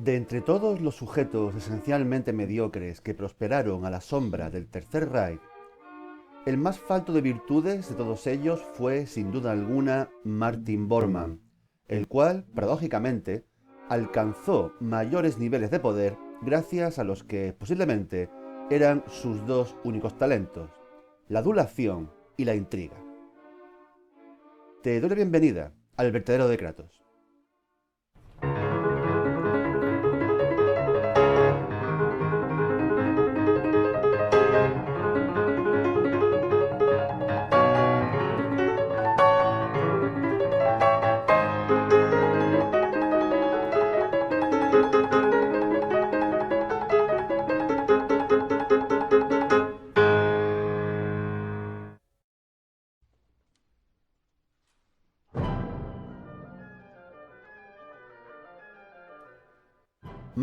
De entre todos los sujetos esencialmente mediocres que prosperaron a la sombra del Tercer Reich, el más falto de virtudes de todos ellos fue, sin duda alguna, Martin Bormann, el cual, paradójicamente, alcanzó mayores niveles de poder gracias a los que posiblemente eran sus dos únicos talentos, la adulación y la intriga. Te doy la bienvenida al vertedero de Kratos.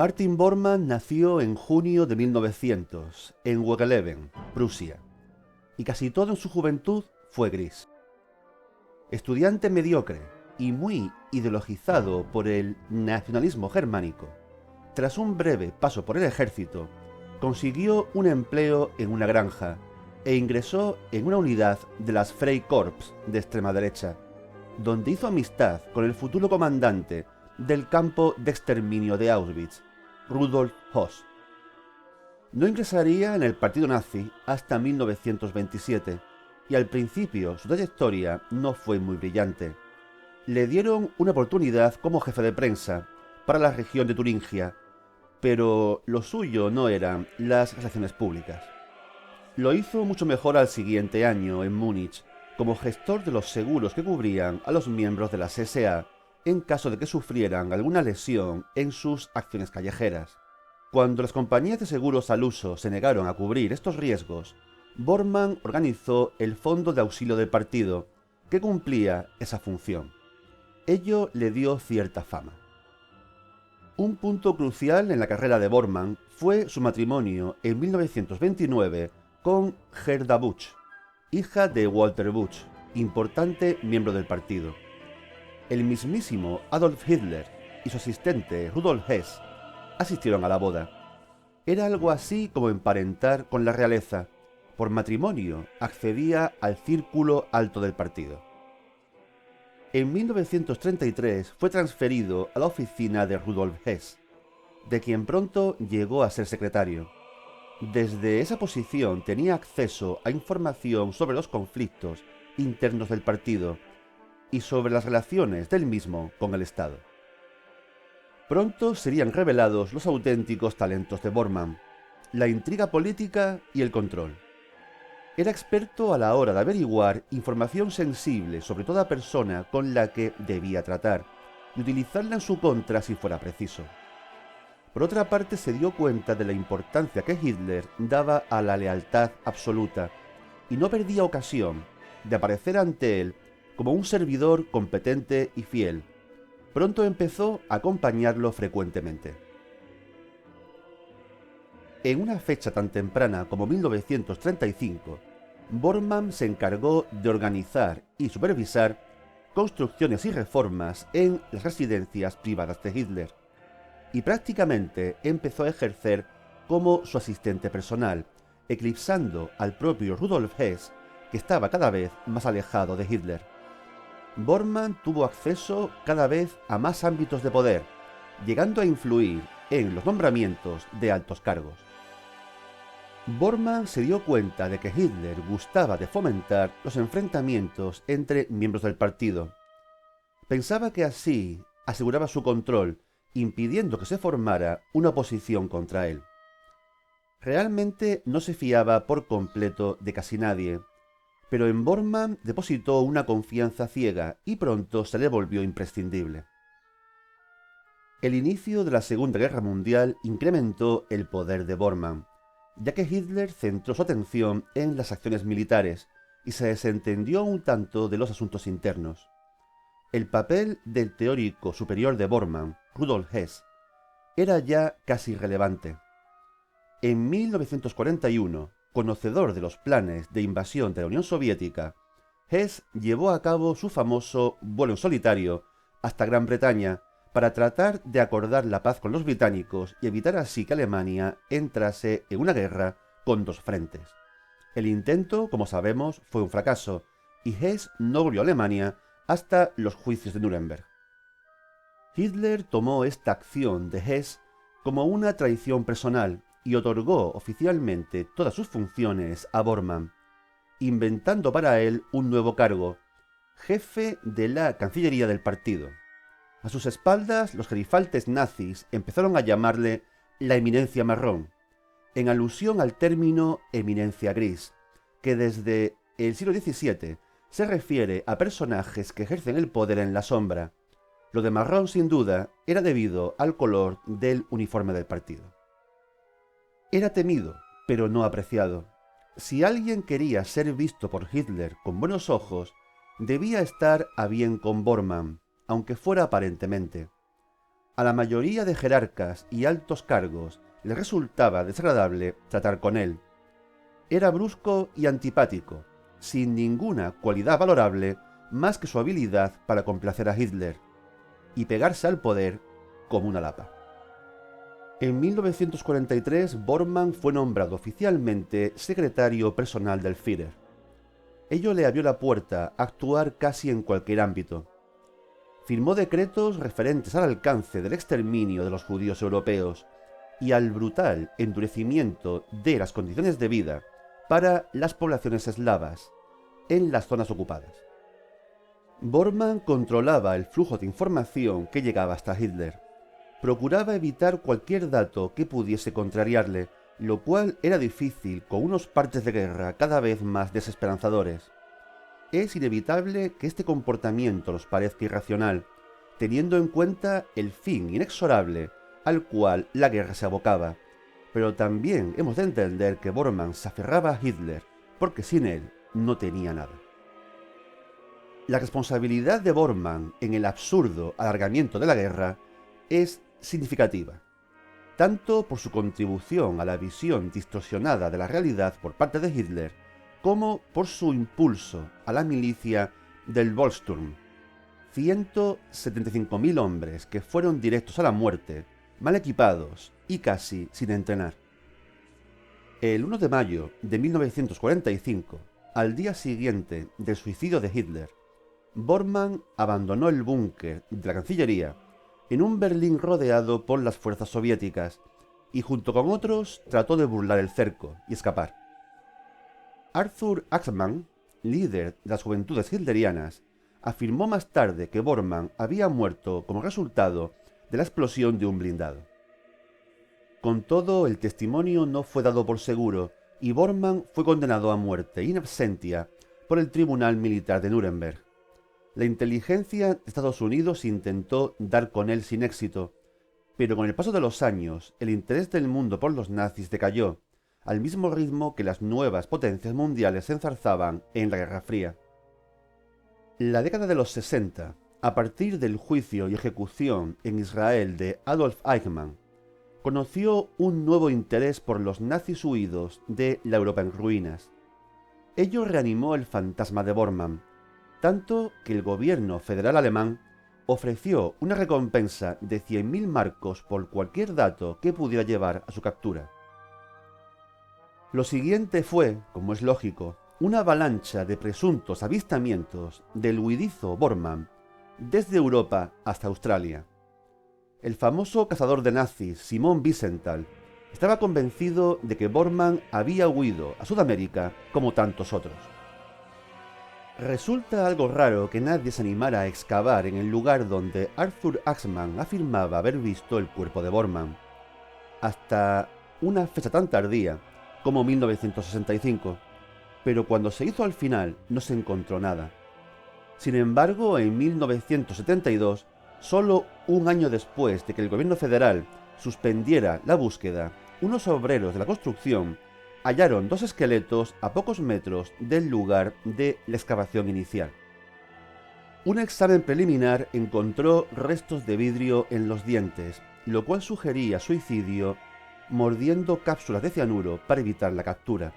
Martin Bormann nació en junio de 1900, en Wegeleben, Prusia, y casi todo en su juventud fue gris. Estudiante mediocre y muy ideologizado por el nacionalismo germánico, tras un breve paso por el ejército, consiguió un empleo en una granja e ingresó en una unidad de las Freikorps de extrema derecha, donde hizo amistad con el futuro comandante del campo de exterminio de Auschwitz, Rudolf Höss. No ingresaría en el partido nazi hasta 1927, y al principio su trayectoria no fue muy brillante. Le dieron una oportunidad como jefe de prensa para la región de Turingia, pero lo suyo no eran las relaciones públicas. Lo hizo mucho mejor al siguiente año en Múnich, como gestor de los seguros que cubrían a los miembros de las SA en caso de que sufrieran alguna lesión en sus acciones callejeras. Cuando las compañías de seguros al uso se negaron a cubrir estos riesgos, Bormann organizó el Fondo de Auxilio del Partido, que cumplía esa función. Ello le dio cierta fama. Un punto crucial en la carrera de Bormann fue su matrimonio en 1929 con Gerda Busch, hija de Walter Busch, importante miembro del partido. El mismísimo Adolf Hitler y su asistente Rudolf Hess asistieron a la boda. Era algo así como emparentar con la realeza. Por matrimonio accedía al círculo alto del partido. En 1933 fue transferido a la oficina de Rudolf Hess, de quien pronto llegó a ser secretario. Desde esa posición tenía acceso a información sobre los conflictos internos del partido y sobre las relaciones del mismo con el Estado. Pronto serían revelados los auténticos talentos de Bormann, la intriga política y el control. Era experto a la hora de averiguar información sensible sobre toda persona con la que debía tratar y utilizarla en su contra si fuera preciso. Por otra parte, se dio cuenta de la importancia que Hitler daba a la lealtad absoluta y no perdía ocasión de aparecer ante él como un servidor competente y fiel. Pronto empezó a acompañarlo frecuentemente. En una fecha tan temprana como 1935, Bormann se encargó de organizar y supervisar construcciones y reformas en las residencias privadas de Hitler, y prácticamente empezó a ejercer como su asistente personal, eclipsando al propio Rudolf Hess, que estaba cada vez más alejado de Hitler. Bormann tuvo acceso cada vez a más ámbitos de poder, llegando a influir en los nombramientos de altos cargos. Bormann se dio cuenta de que Hitler gustaba de fomentar los enfrentamientos entre miembros del partido. Pensaba que así aseguraba su control, impidiendo que se formara una oposición contra él. Realmente no se fiaba por completo de casi nadie, pero en Bormann depositó una confianza ciega y pronto se le volvió imprescindible. El inicio de la Segunda Guerra Mundial incrementó el poder de Bormann, ya que Hitler centró su atención en las acciones militares y se desentendió un tanto de los asuntos internos. El papel del teórico superior de Bormann, Rudolf Hess, era ya casi irrelevante. En 1941, conocedor de los planes de invasión de la Unión Soviética, Hess llevó a cabo su famoso vuelo en solitario hasta Gran Bretaña para tratar de acordar la paz con los británicos y evitar así que Alemania entrase en una guerra con dos frentes. El intento, como sabemos, fue un fracaso, y Hess no volvió a Alemania hasta los juicios de Nuremberg. Hitler tomó esta acción de Hess como una traición personal y otorgó oficialmente todas sus funciones a Bormann, inventando para él un nuevo cargo, jefe de la Cancillería del partido. A sus espaldas, los gerifaltes nazis empezaron a llamarle la eminencia marrón, en alusión al término eminencia gris, que desde el siglo XVII se refiere a personajes que ejercen el poder en la sombra. Lo de marrón, sin duda, era debido al color del uniforme del partido. Era temido, pero no apreciado. Si alguien quería ser visto por Hitler con buenos ojos, debía estar a bien con Bormann, aunque fuera aparentemente. A la mayoría de jerarcas y altos cargos les resultaba desagradable tratar con él. Era brusco y antipático, sin ninguna cualidad valorable más que su habilidad para complacer a Hitler y pegarse al poder como una lapa. En 1943, Bormann fue nombrado oficialmente secretario personal del Führer. Ello le abrió la puerta a actuar casi en cualquier ámbito. Firmó decretos referentes al alcance del exterminio de los judíos europeos y al brutal endurecimiento de las condiciones de vida para las poblaciones eslavas en las zonas ocupadas. Bormann controlaba el flujo de información que llegaba hasta Hitler. Procuraba evitar cualquier dato que pudiese contrariarle, lo cual era difícil con unos partes de guerra cada vez más desesperanzadores. Es inevitable que este comportamiento nos parezca irracional, teniendo en cuenta el fin inexorable al cual la guerra se abocaba, pero también hemos de entender que Bormann se aferraba a Hitler porque sin él no tenía nada. La responsabilidad de Bormann en el absurdo alargamiento de la guerra es significativa, tanto por su contribución a la visión distorsionada de la realidad por parte de Hitler, como por su impulso a la milicia del Volkssturm, 175.000 hombres que fueron directos a la muerte, mal equipados y casi sin entrenar. El 1 de mayo de 1945, al día siguiente del suicidio de Hitler, Bormann abandonó el búnker de la Cancillería en un Berlín rodeado por las fuerzas soviéticas y junto con otros trató de burlar el cerco y escapar. Arthur Axmann, líder de las juventudes hitlerianas, afirmó más tarde que Bormann había muerto como resultado de la explosión de un blindado. Con todo, el testimonio no fue dado por seguro y Bormann fue condenado a muerte in absentia por el Tribunal Militar de Nuremberg. La inteligencia de Estados Unidos intentó dar con él sin éxito, pero con el paso de los años, el interés del mundo por los nazis decayó, al mismo ritmo que las nuevas potencias mundiales se enzarzaban en la Guerra Fría. La década de los 60, a partir del juicio y ejecución en Israel de Adolf Eichmann, conoció un nuevo interés por los nazis huidos de la Europa en ruinas. Ello reanimó el fantasma de Bormann, tanto que el gobierno federal alemán ofreció una recompensa de 100.000 marcos por cualquier dato que pudiera llevar a su captura. Lo siguiente fue, como es lógico, una avalancha de presuntos avistamientos del huidizo Bormann desde Europa hasta Australia. El famoso cazador de nazis Simon Wiesenthal estaba convencido de que Bormann había huido a Sudamérica como tantos otros. Resulta algo raro que nadie se animara a excavar en el lugar donde Arthur Axmann afirmaba haber visto el cuerpo de Bormann, hasta una fecha tan tardía como 1965, pero cuando se hizo al final no se encontró nada. Sin embargo, en 1972, solo un año después de que el gobierno federal suspendiera la búsqueda, unos obreros de la construcción hallaron dos esqueletos a pocos metros del lugar de la excavación inicial. Un examen preliminar encontró restos de vidrio en los dientes, lo cual sugería suicidio mordiendo cápsulas de cianuro para evitar la captura.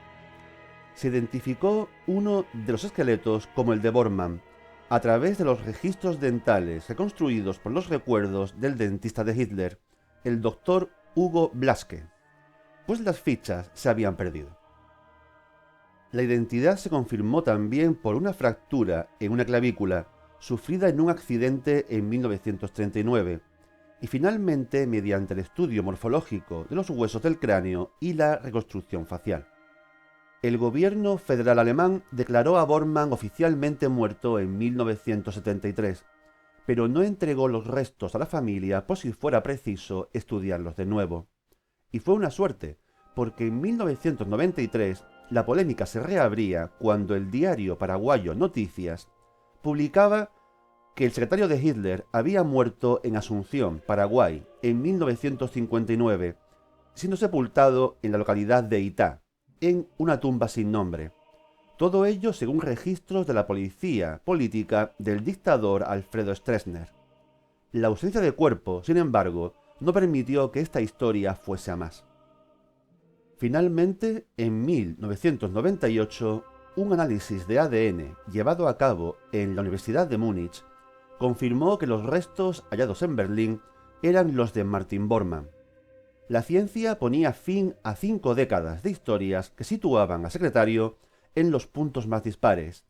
Se identificó uno de los esqueletos como el de Bormann a través de los registros dentales reconstruidos por los recuerdos del dentista de Hitler, el doctor Hugo Blaschke, pues las fichas se habían perdido. La identidad se confirmó también por una fractura en una clavícula sufrida en un accidente en 1939 y finalmente mediante el estudio morfológico de los huesos del cráneo y la reconstrucción facial. El gobierno federal alemán declaró a Bormann oficialmente muerto en 1973, pero no entregó los restos a la familia por si fuera preciso estudiarlos de nuevo. Y fue una suerte, porque en 1993 la polémica se reabría cuando el diario paraguayo Noticias publicaba que el secretario de Hitler había muerto en Asunción, Paraguay, en 1959, siendo sepultado en la localidad de Itá, en una tumba sin nombre. Todo ello según registros de la policía política del dictador Alfredo Stroessner. La ausencia de cuerpo, sin embargo, no permitió que esta historia fuese a más. Finalmente, en 1998, un análisis de ADN llevado a cabo en la Universidad de Múnich confirmó que los restos hallados en Berlín eran los de Martin Bormann. La ciencia ponía fin a 5 décadas de historias que situaban al secretario en los puntos más dispares.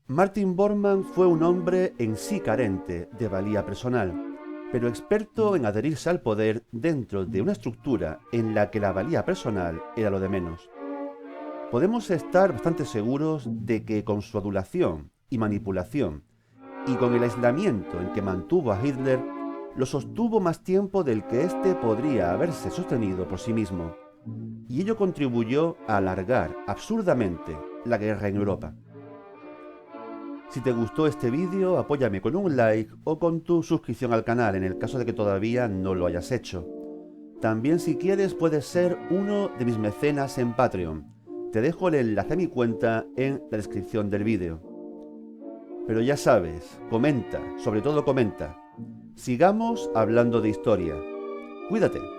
Martin Bormann fue un hombre en sí carente de valía personal, pero experto en adherirse al poder dentro de una estructura en la que la valía personal era lo de menos. Podemos estar bastante seguros de que con su adulación y manipulación, y con el aislamiento en que mantuvo a Hitler, lo sostuvo más tiempo del que éste podría haberse sostenido por sí mismo, y ello contribuyó a alargar absurdamente la guerra en Europa. Si te gustó este vídeo, apóyame con un like o con tu suscripción al canal en el caso de que todavía no lo hayas hecho. También si quieres puedes ser uno de mis mecenas en Patreon. Te dejo el enlace a mi cuenta en la descripción del vídeo. Pero ya sabes, comenta, sobre todo comenta. Sigamos hablando de historia. Cuídate.